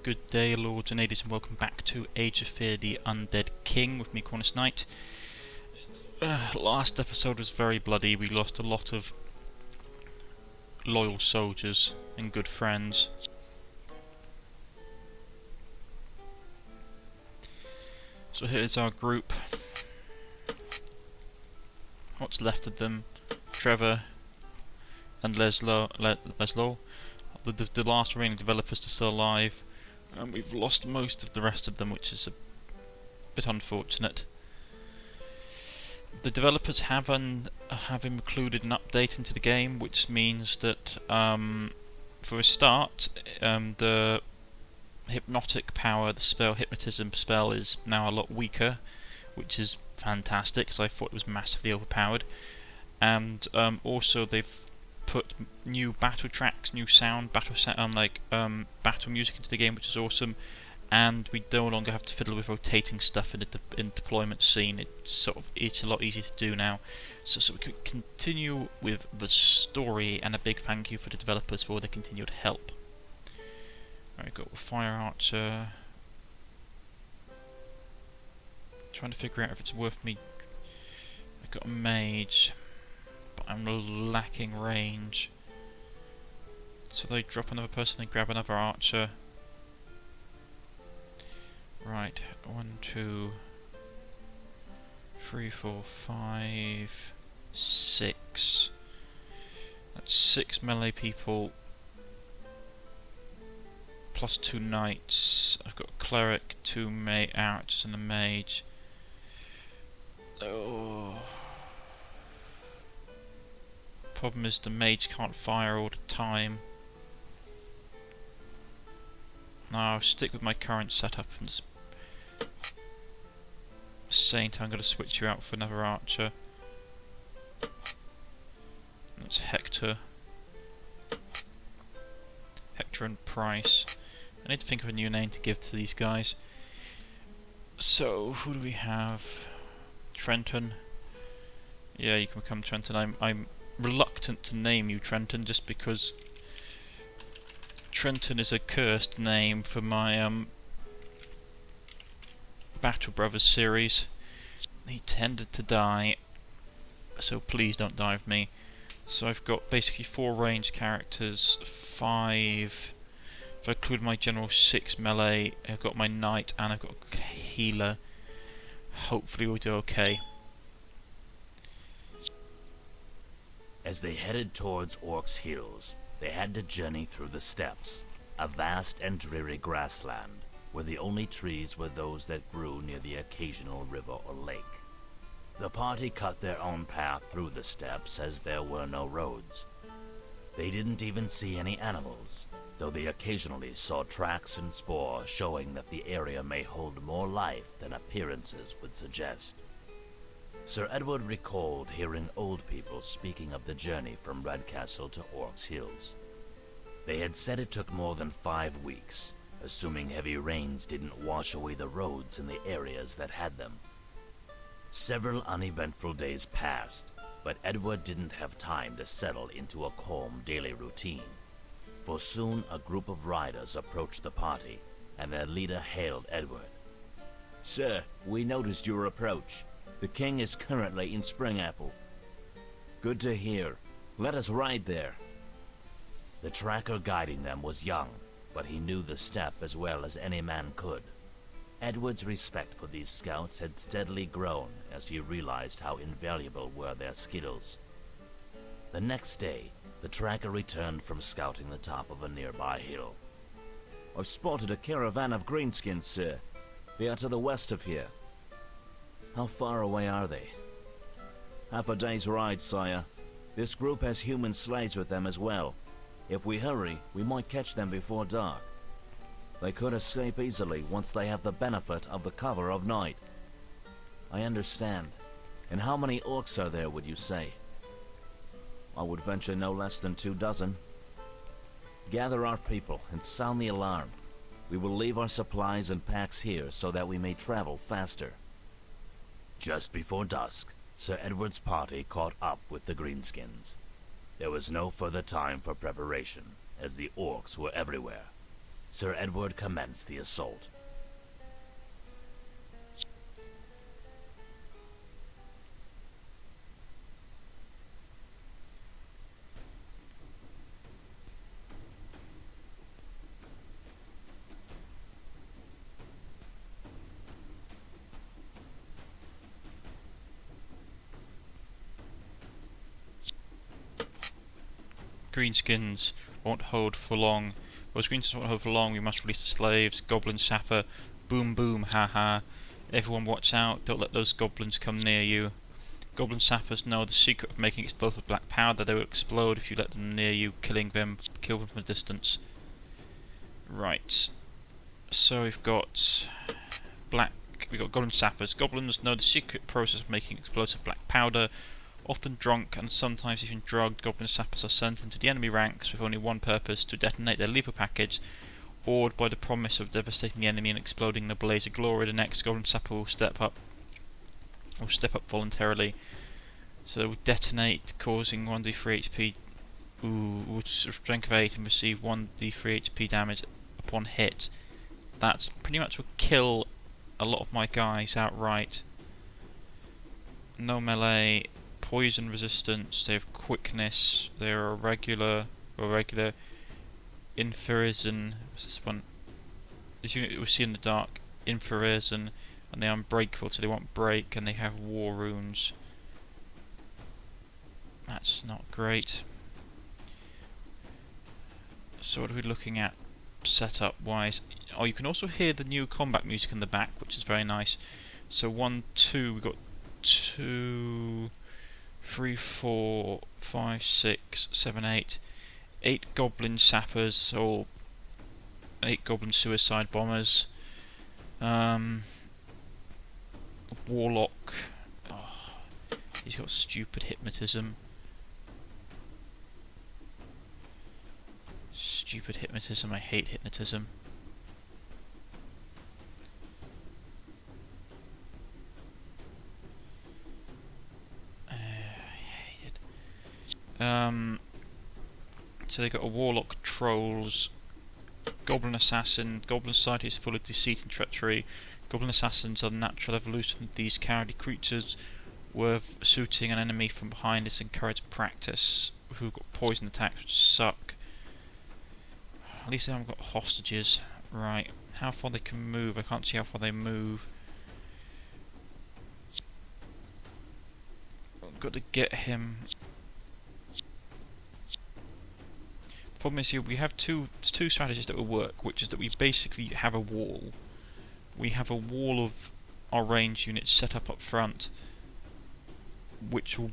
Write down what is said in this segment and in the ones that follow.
Good day, lords and ladies, and welcome back to Age of Fear, the Undead King, with me, Cornish-Knight. Last episode was very bloody. We lost a lot of loyal soldiers and good friends. So here's our group. What's left of them? Trevor and Leslo. The last remaining developers are still alive. And we've lost most of the rest of them, which is a bit unfortunate. The developers have included an update into the game, which means that for a start, the hypnotic power, the spell hypnotism spell, is now a lot weaker, which is fantastic because I thought it was massively overpowered. And also they've put new battle tracks, new sound, battle music into the game, which is awesome. And we no longer have to fiddle with rotating stuff in the deployment scene. It's a lot easier to do now. So we can continue with the story, and a big thank you for the developers for their continued help. Right, got a fire archer. Trying to figure out if it's worth me. I got a mage, but I'm lacking range. So they drop another person and grab another archer. Right, 1, 2, 3, 4, 5, 6. That's 6 melee people. Plus 2 knights. I've got a cleric, 2 archers and a mage. Oh. Problem is the mage can't fire all the time. No, I'll stick with my current setup and Saint, I'm going to switch you out for another archer. That's Hector. Hector and Price. I need to think of a new name to give to these guys. So, who do we have? Trenton. Yeah, you can become Trenton. I'm reluctant to name you Trenton just because Trenton is a cursed name for my Battle Brothers series. He tended to die, so please don't die with me. So I've got basically 4 ranged characters, 5, if I include my general, 6 melee. I've got my knight and I've got a healer. Hopefully we'll do okay. As they headed towards Orcs Hills, they had to journey through the steppes, a vast and dreary grassland, where the only trees were those that grew near the occasional river or lake. The party cut their own path through the steppes as there were no roads. They didn't even see any animals, though they occasionally saw tracks and spores showing that the area may hold more life than appearances would suggest. Sir Edward recalled hearing old people speaking of the journey from Redcastle to Orcs Hills. They had said it took more than 5 weeks, assuming heavy rains didn't wash away the roads in the areas that had them. Several uneventful days passed, but Edward didn't have time to settle into a calm daily routine. For soon a group of riders approached the party, and their leader hailed Edward. "Sir, we noticed your approach. The king is currently in Springapple." "Good to hear. Let us ride there." The tracker guiding them was young, but he knew the steppe as well as any man could. Edward's respect for these scouts had steadily grown as he realized how invaluable were their skills. The next day, the tracker returned from scouting the top of a nearby hill. "I've spotted a caravan of greenskins, sir. They are to the west of here." "How far away are they?" "Half a day's ride, sire. This group has human slaves with them as well. If we hurry, we might catch them before dark. They could escape easily once they have the benefit of the cover of night." "I understand. And how many orcs are there, would you say?" "I would venture no less than 2 dozen. Gather our people and sound the alarm. We will leave our supplies and packs here so that we may travel faster." Just before dusk, Sir Edward's party caught up with the greenskins. There was no further time for preparation, as the orcs were everywhere. Sir Edward commenced the assault. Greenskins won't hold for long. Those greenskins won't hold for long. We must release the slaves. Goblin sapper. Boom boom, haha. Everyone watch out. Don't let those goblins come near you. Goblin sappers know the secret of making explosive black powder. They will explode if you let them near you, killing them. Kill them from a distance. Right. So we've got goblin sappers. Goblins know the secret process of making explosive black powder. Often drunk and sometimes even drugged, goblin sappers are sent into the enemy ranks with only one purpose: to detonate their lethal package. Awed by the promise of devastating the enemy and exploding in a blaze of glory, the next goblin sapper will step up voluntarily. So they will detonate, causing 1d3 HP. With strength of 8 and receive 1d3 HP damage upon hit. That's pretty much will kill a lot of my guys outright. No melee. Poison resistance, they have quickness, they are regular infrareason. What's this one? This unit we see in the dark, infrareason, and they are unbreakable, so they won't break, and they have war runes. That's not great. So what are we looking at setup wise? Oh, you can also hear the new combat music in the back, which is very nice. So 1, 2, we've got 2, 3, 4, 5, 6, 7, 8. 8 goblin sappers, or 8 goblin suicide bombers. Warlock. Oh, he's got stupid hypnotism. Stupid hypnotism, I hate hypnotism. So they got a warlock, trolls, goblin assassin. Goblin society is full of deceit and treachery. Goblin assassins are the natural evolution of these cowardly creatures. Worth shooting an enemy from behind is encouraged practice. Who got poison attacks, which suck. At least they haven't got hostages. Right, how far they can move? I can't see how far they move. I've got to get him. The problem is here we have two strategies that will work, which is that we basically have a wall. We have a wall of our range units set up front, which will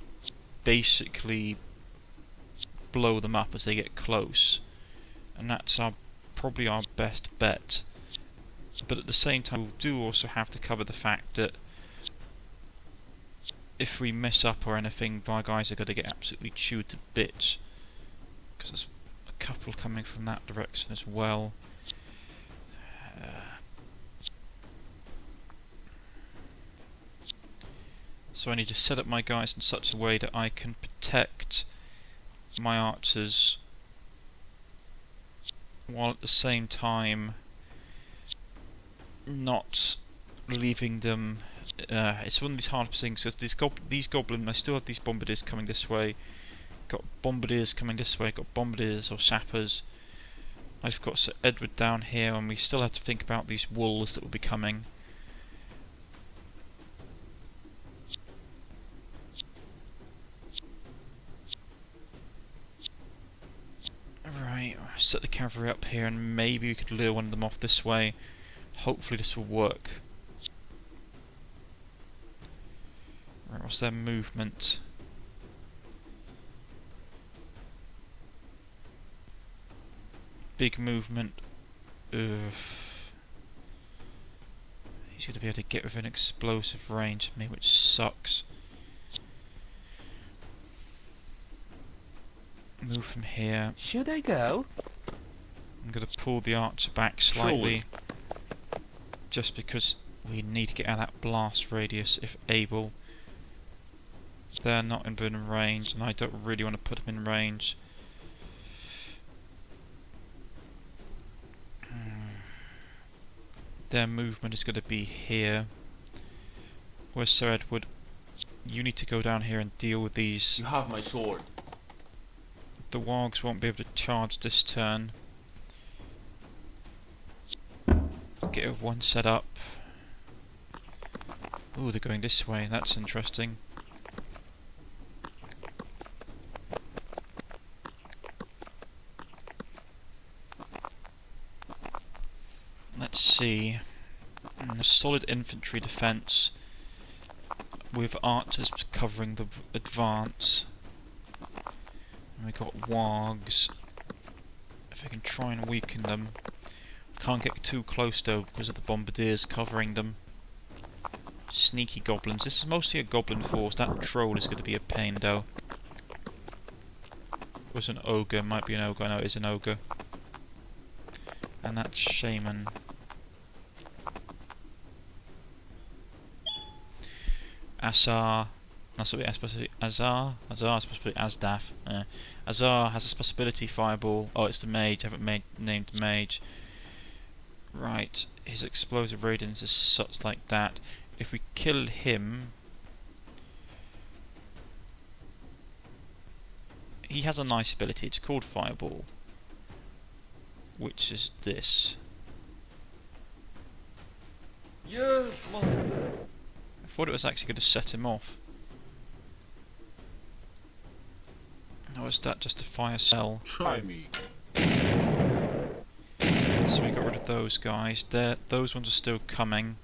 basically blow them up as they get close, and that's probably our best bet. But at the same time, we do also have to cover the fact that if we mess up or anything, our guys are going to get absolutely chewed to bits, because there's a couple coming from that direction as well. So I need to set up my guys in such a way that I can protect my archers while at the same time not leaving them. It's one of these hard things, because these goblins, I still have these bombardiers coming this way, got bombardiers coming this way, got bombardiers or sappers. I've got Sir Edward down here, and we still have to think about these wolves that will be coming. Right, set the cavalry up here, and maybe we could lure one of them off this way. Hopefully this will work. Right, what's their movement? Big movement. Ugh. He's going to be able to get within explosive range of me, which sucks. Move from here. Should I go? I'm going to pull the archer back slightly, just because we need to get out of that blast radius if able. They're not in range, and I don't really want to put them in range. their movement is going to be here. Whereas Sir Edward, you need to go down here and deal with these. You have my sword. The wargs won't be able to charge this turn. Get one set up. Ooh, they're going this way, that's interesting. Let's see. A solid infantry defense with archers covering the advance. And we got wargs. If I can try and weaken them. Can't get too close though because of the bombardiers covering them. Sneaky goblins. This is mostly a goblin force. That troll is going to be a pain though. It was an ogre. Might be an ogre. No, it is an ogre. And that's shaman. Azar. That's what supposed to be. Azar is supposed to be Asdaf. Azar has a possibility fireball. Oh, it's the mage. I haven't named the mage. Right, his explosive radiance is such like that. If we kill him, he has a nice ability. It's called fireball, which is this. Yes, master. I thought it was actually going to set him off. Or is that just a fire cell? Try me. So we got rid of those guys. Those ones are still coming.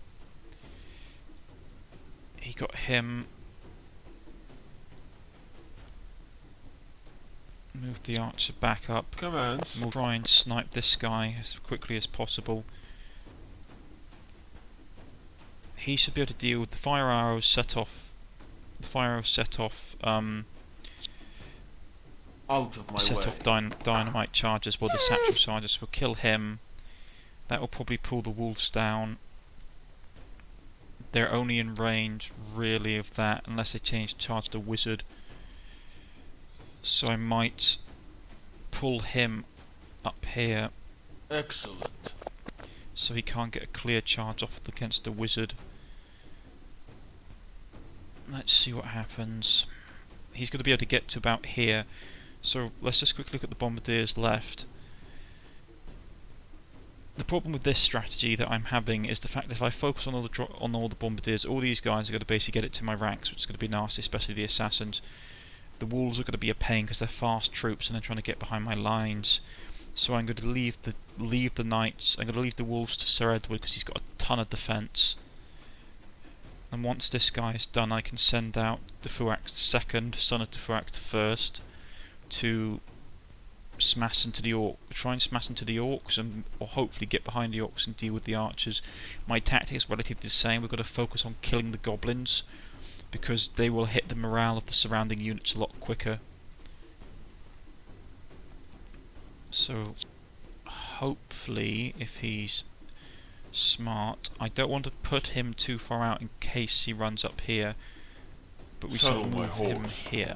He got him. Move the archer back up. Commands. We'll try and snipe this guy as quickly as possible. He should be able to deal with the fire arrows set off. The fire arrows set off. Out of my Set way. off dynamite charges. Well, the satchel charges will kill him. That will probably pull the wolves down. They're only in range, really, of that, unless they charge the wizard. So I might pull him up here, Excellent. so he can't get a clear charge off against the wizard. Let's see what happens. He's going to be able to get to about here. So let's just quickly look at the bombardiers left. The problem with this strategy that I'm having is the fact that if I focus on all the bombardiers, all these guys are going to basically get it to my ranks, which is going to be nasty, especially the assassins. The wolves are going to be a pain because they're fast troops and they're trying to get behind my lines. So I'm going to leave the knights. I'm going to leave the wolves to Sir Edward because he's got a ton of defence. And once this guy is done, I can send out Defuax II, son of Defuax I, to smash into the try and smash into the orcs, or hopefully get behind the orcs and deal with the archers. My tactic is relatively the same. We've got to focus on killing the goblins because they will hit the morale of the surrounding units a lot quicker. So hopefully, if he's smart, I don't want to put him too far out in case he runs up here, but we Saddle should my move him horse. here.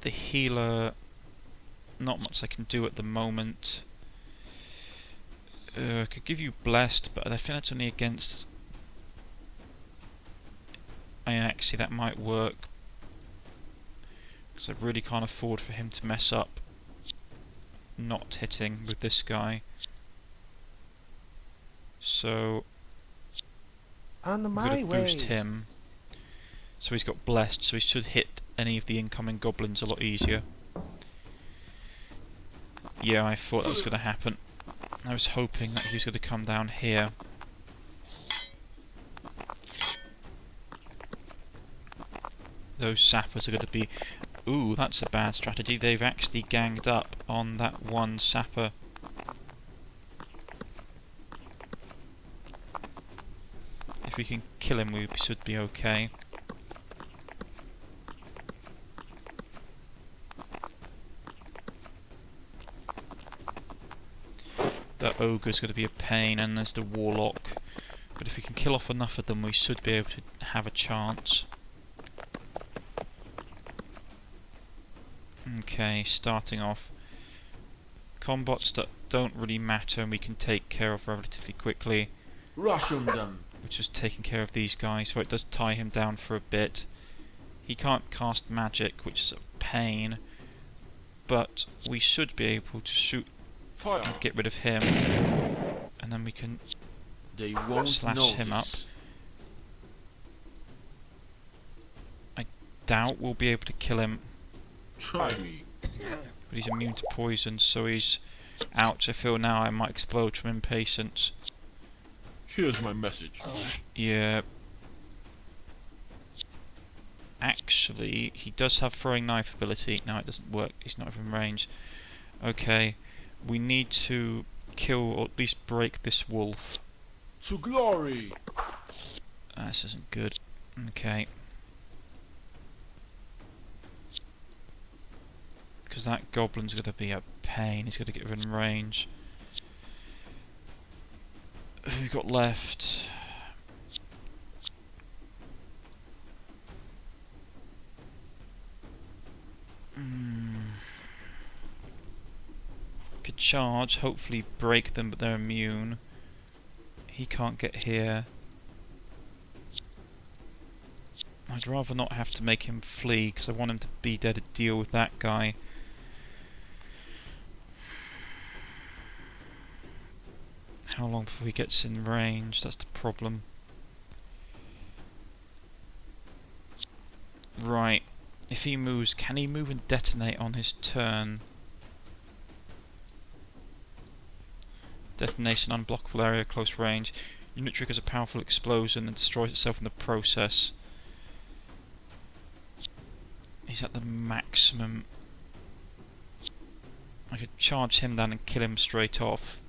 The healer, not much I can do at the moment. I could give you blessed, but I think that's only against. Actually, that might work because I really can't afford for him to mess up not hitting with this guy. So On I'm my going to way. boost him. So he's got blessed, so he should hit any of the incoming goblins a lot easier. Yeah, I thought that was going to happen. I was hoping that he was going to come down here. Those sappers are going to be... Ooh, that's a bad strategy. They've actually ganged up on that one sapper. If we can kill him, we should be okay. The ogre's going to be a pain, and there's the warlock. But if we can kill off enough of them, we should be able to have a chance. Okay, starting off. Combat don't really matter and we can take care of relatively quickly. Ration them. Which is taking care of these guys, so it does tie him down for a bit. He can't cast magic, which is a pain, but we should be able to shoot Fire. and get rid of him, and then we can They won't slash notice. him up. I doubt we'll be able to kill him, Try me. but he's immune to poison, so he's out. I feel now I might explode from impatience. Here's my message. Yeah. Actually, he does have throwing knife ability. No, it doesn't work. He's not within range. Okay. We need to kill or at least break this wolf. To glory. This isn't good. Okay. Because that goblin's going to be a pain. He's going to get within range. Who we got left? Could charge, hopefully break them, but they're immune. He can't get here. I'd rather not have to make him flee, because I want him to be there to deal with that guy. How long before he gets in range? That's the problem. Right. If he moves, can he move and detonate on his turn? Detonation, unblockable area, close range. Unit triggers a powerful explosion and destroys itself in the process. He's at the maximum. I could charge him down and kill him straight off.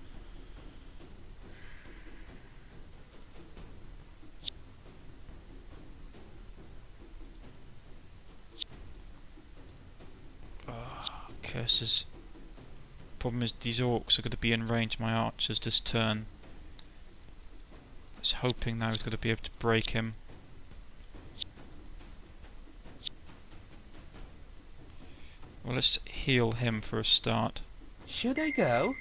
Curses. Problem is these orcs are going to be in range of my archers this turn. I was hoping that I was going to be able to break him. Well, let's heal him for a start. Should I go?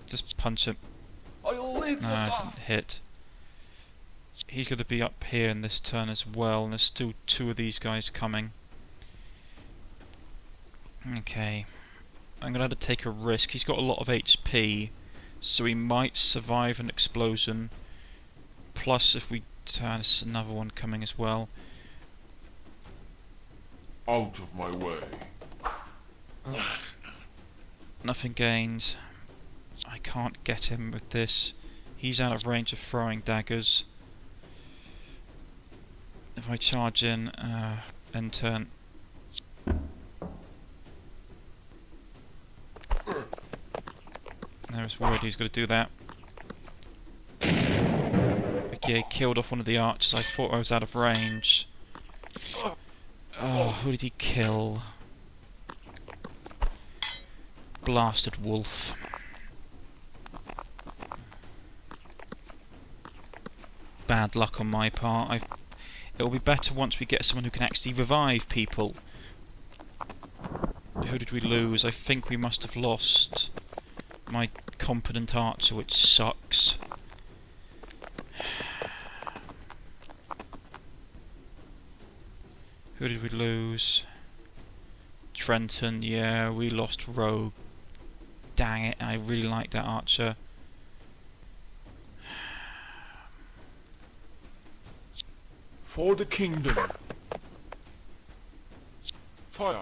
Just punch him. I'll lead the No, it path. didn't hit. He's going to be up here in this turn as well, and there's still two of these guys coming. Okay. I'm going to have to take a risk. He's got a lot of HP, so he might survive an explosion. Plus, if we turn, there's another one coming as well. Out of my way. Nothing gained. I can't get him with this. He's out of range of throwing daggers. If I charge in, end turn. There's word he's going to do that. Okay, killed off one of the archers. I thought I was out of range. Oh, who did he kill? Blasted wolf. Bad luck on my part. It'll be better once we get someone who can actually revive people. Who did we lose? I think we must have lost my competent archer, which sucks. Who did we lose? Trenton, yeah, we lost Rogue. Dang it, I really like that archer. For the kingdom. Fire.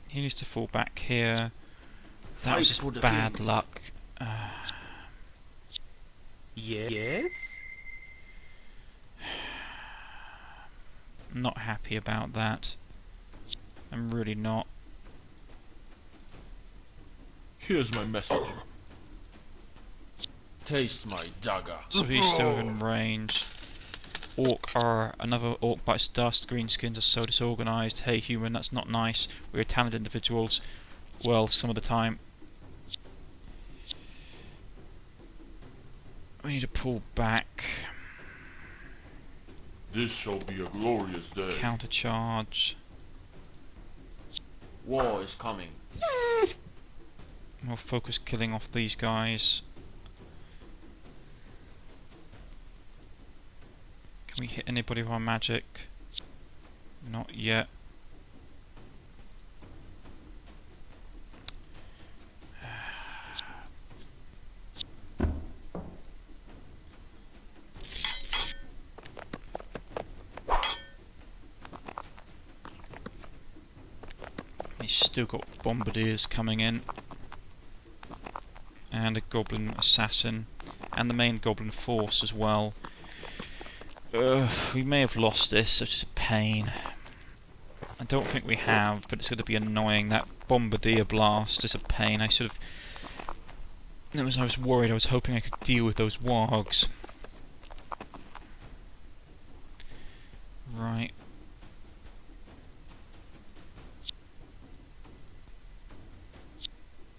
He needs to fall back here. That Fight was for just the bad king. luck. Yes? I'm not happy about that. I'm really not. Here's my message. Taste my dagger. So he's still in range. Another orc bites dust. Greenskins are so disorganised. Hey human, that's not nice. We're talented individuals. Well, some of the time. We need to pull back. This shall be a glorious day. Counter charge. War is coming. We'll focus killing off these guys. Can we hit anybody with our magic? Not yet. He's still got bombardiers coming in. And a goblin assassin. And the main goblin force as well. We may have lost this, which is a pain. I don't think we have, but it's going to be annoying. That bombardier blast is a pain. I was worried. I was hoping I could deal with those wargs. Right.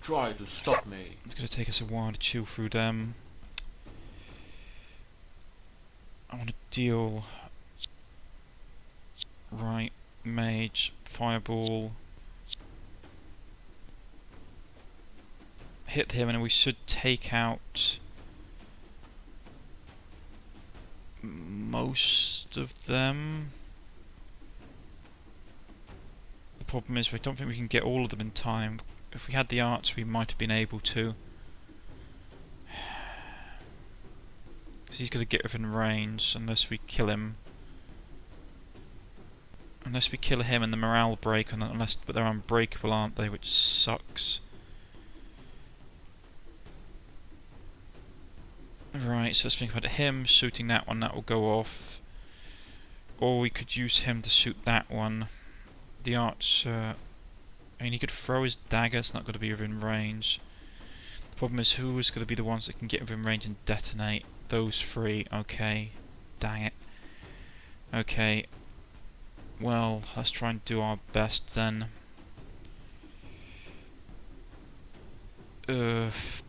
Try to stop me. It's going to take us a while to chew through them. I want to deal... Right, mage, fireball. Hit him and we should take out most of them. The problem is I don't think we can get all of them in time. If we had the arts we might have been able to. Because he's going to get within range unless we kill him. Unless we kill him and the morale break, but they're unbreakable, aren't they? Which sucks. Right, so let's think about him shooting that one. That will go off. Or we could use him to shoot that one. The archer. I mean, he could throw his dagger. It's not going to be within range. The problem is who is going to be the ones that can get within range and detonate. Those three. Okay. Dang it. Okay. Well, let's try and do our best then.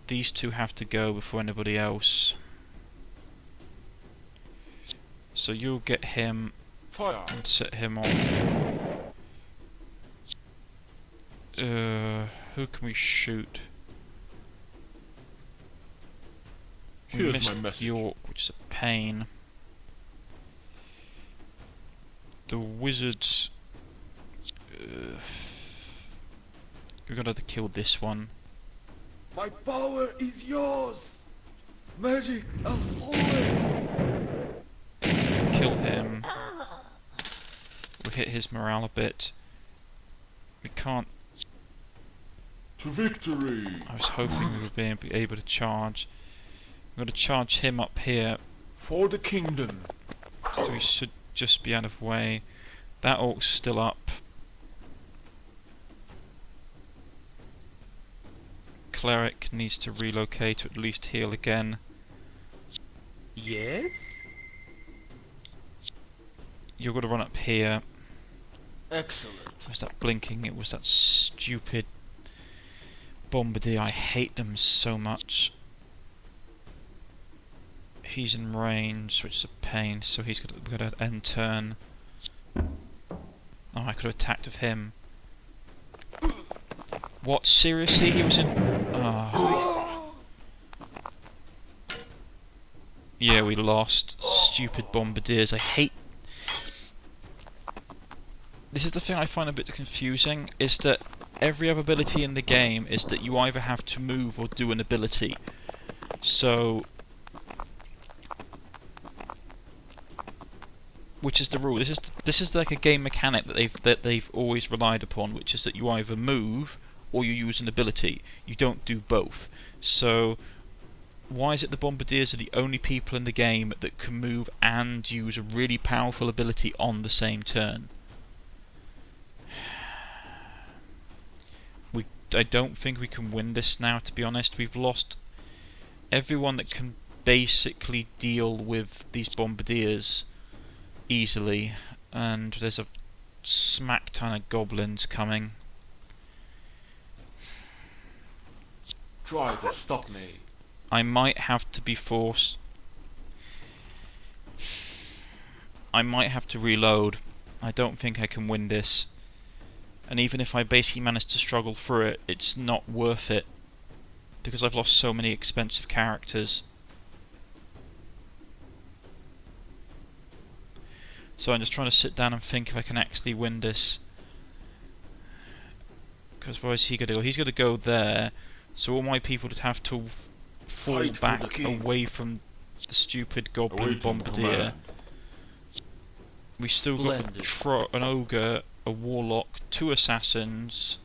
These two have to go before anybody else. So you'll get him Fire. and set him off. Who can we shoot? We Here's missed my message. York, which is a pain. The wizards... we've got to kill this one. My power is yours. Magic as always. Kill him. We'll hit his morale a bit. We can't... To victory. I was hoping we would be able to charge. We're going to charge him up here. For the kingdom. So we should just be out of way. That orc's still up. Cleric needs to relocate or at least heal again. Yes? You're going to run up here. Excellent. Was that blinking? It was that stupid bombardier. I hate them so much. He's in range, which is a pain, so he's got to end turn. Oh, I could have attacked with him. What? Seriously? He was in... Oh. Yeah, we lost. Stupid bombardiers. I hate... This is the thing I find a bit confusing, is that every other ability in the game is that you either have to move or do an ability. So... Which is the rule. This is like a game mechanic that they've always relied upon, which is that you either move or you use an ability. You don't do both. So why is it the bombardiers are the only people in the game that can move and use a really powerful ability on the same turn? I don't think we can win this now, to be honest. We've lost everyone that can basically deal with these bombardiers easily, and there's a smack ton of goblins coming. Try to stop me. I might have to be forced. I might have to reload. I don't think I can win this. And even if I basically manage to struggle through it, it's not worth it, because I've lost so many expensive characters. So I'm just trying to sit down and think if I can actually win this. Because where is he going to go? He's going to go there, so all my people would have to fall Fight for the back king. away from the stupid goblin Awaiting bombardier. command. We still got Splendid. an ogre, a warlock, 2 assassins.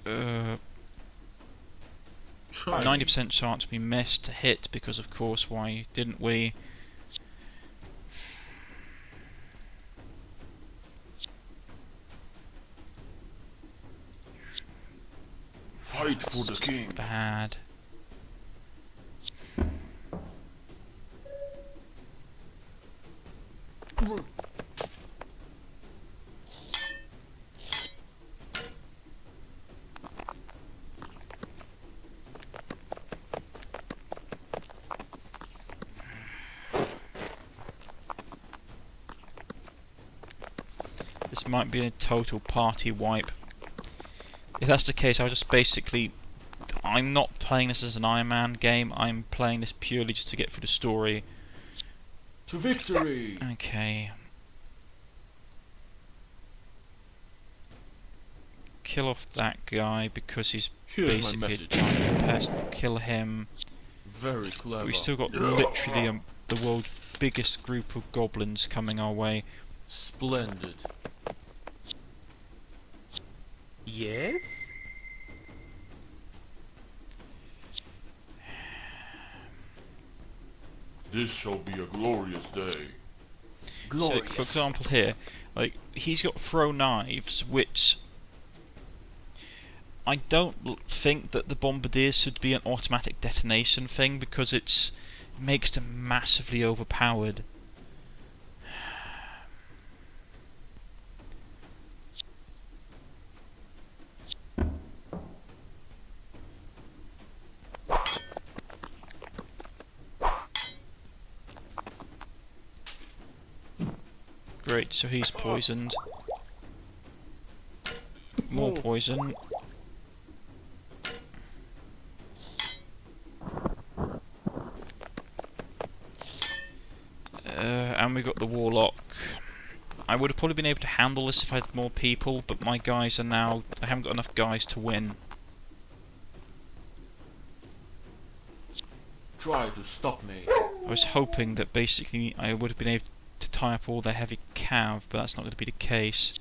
90% chance we missed to hit, because of course, why didn't we? Fight for the king. Bad. This might be a total party wipe. If that's the case, I'll just basically... I'm not playing this as an Iron Man game, I'm playing this purely just to get through the story. To victory. Okay. Kill off that guy because he's Here's my basically a message. giant pest. Kill him. Very clever. We've still got literally the world's biggest group of goblins coming our way. Splendid. Yes? This shall be a glorious day. So, Glorious. for example here, like, he's got throw knives, which I don't think that the bombardiers should be an automatic detonation thing, because it makes them massively overpowered. Great, so he's poisoned. More poison. And we got the warlock. I would have probably been able to handle this if I had more people, but my guys are now... I haven't got enough guys to win. Try to stop me. I was hoping that basically I would have been able to tie up all their heavy cav, but that's not going to be the case.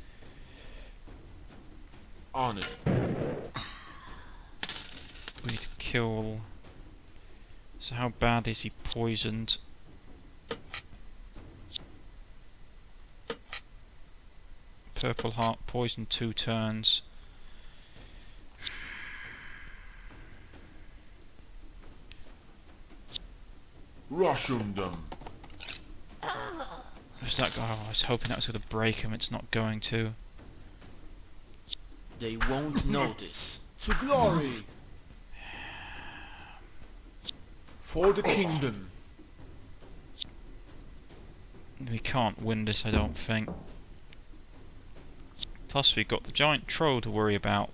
On it. We need to kill... So how bad is he poisoned? Purple heart poisoned 2 turns. Rush them. Who's that guy? Oh, I was hoping that was going to break him. It's not going to. They won't notice. To glory. For the kingdom. We can't win this, I don't think. Plus we got the giant troll to worry about.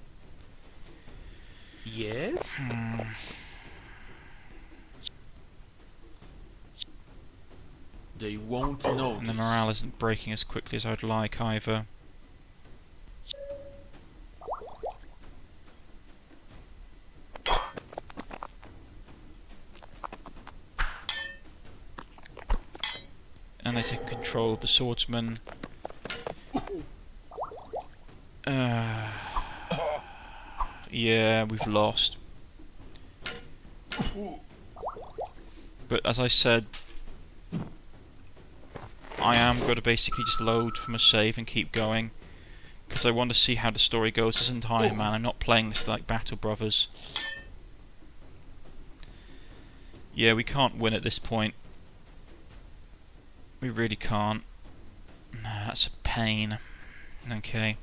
Yes? They won't notice. And the morale isn't breaking as quickly as I'd like either. And they take control of the swordsman. Yeah, we've lost. But as I said, I am going to basically just load from a save and keep going, because I want to see how the story goes. This isn't Iron Man, I'm not playing this like Battle Brothers. Yeah, we can't win at this point. We really can't. That's a pain. Okay.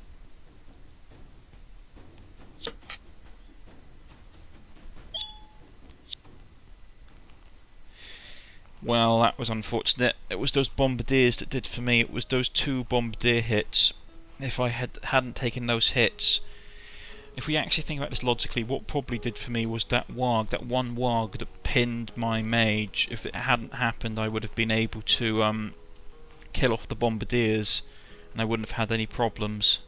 Well, that was unfortunate. It was those bombardiers that did for me. It was those 2 bombardier hits. If I hadn't taken those hits, if we actually think about this logically, what probably did for me was that warg, that one warg that pinned my mage. If it hadn't happened, I would have been able to kill off the bombardiers, and I wouldn't have had any problems.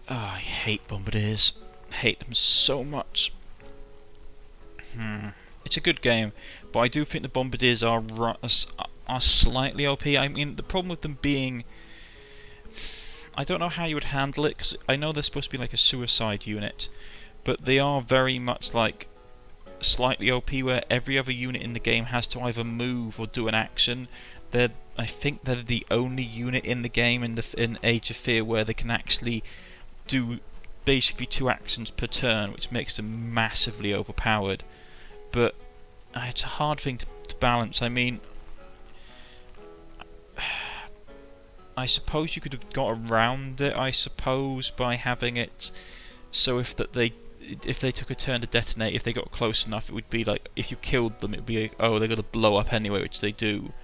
I hate bombardiers. I hate them so much. It's a good game, but I do think the bombardiers are slightly OP. I mean, the problem with them being, I don't know how you would handle it, because I know they're supposed to be like a suicide unit, but they are very much like slightly OP, where every other unit in the game has to either move or do an action. I think they're the only unit in the game in Age of Fear where they can actually do basically 2 actions per turn, which makes them massively overpowered. But it's a hard thing to balance. I mean, I suppose you could have got around it, I suppose, by having it so if they took a turn to detonate, if they got close enough, it would be like, if you killed them, it would be like, oh, they're going to blow up anyway, which they do.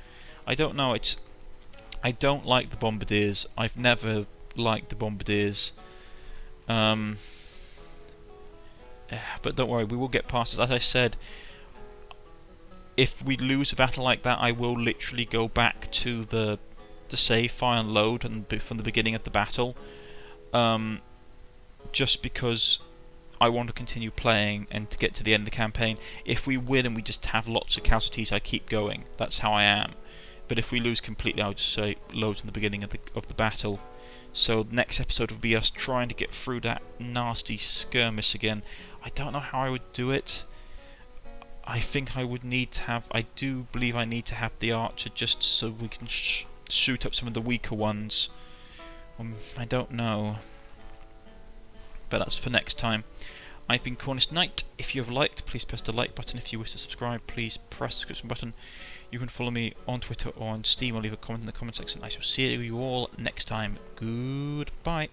I don't know, I don't like the bombardiers. I've never liked the bombardiers. But don't worry, we will get past it. As I said, if we lose a battle like that, I will literally go back to the save file and load from the beginning of the battle, just because I want to continue playing and to get to the end of the campaign. If we win and we just have lots of casualties, I keep going. That's how I am. But if we lose completely, I'll just say load from the beginning of the battle. So the next episode will be us trying to get through that nasty skirmish again. I don't know how I would do it. I think I would need to have, I do believe I need to have the archer just so we can shoot up some of the weaker ones. I don't know. But that's for next time. I've been Cornish-Knight. If you have liked, please press the like button. If you wish to subscribe, please press the subscription button. You can follow me on Twitter or on Steam, or leave a comment in the comment section. I shall see you all next time. Goodbye.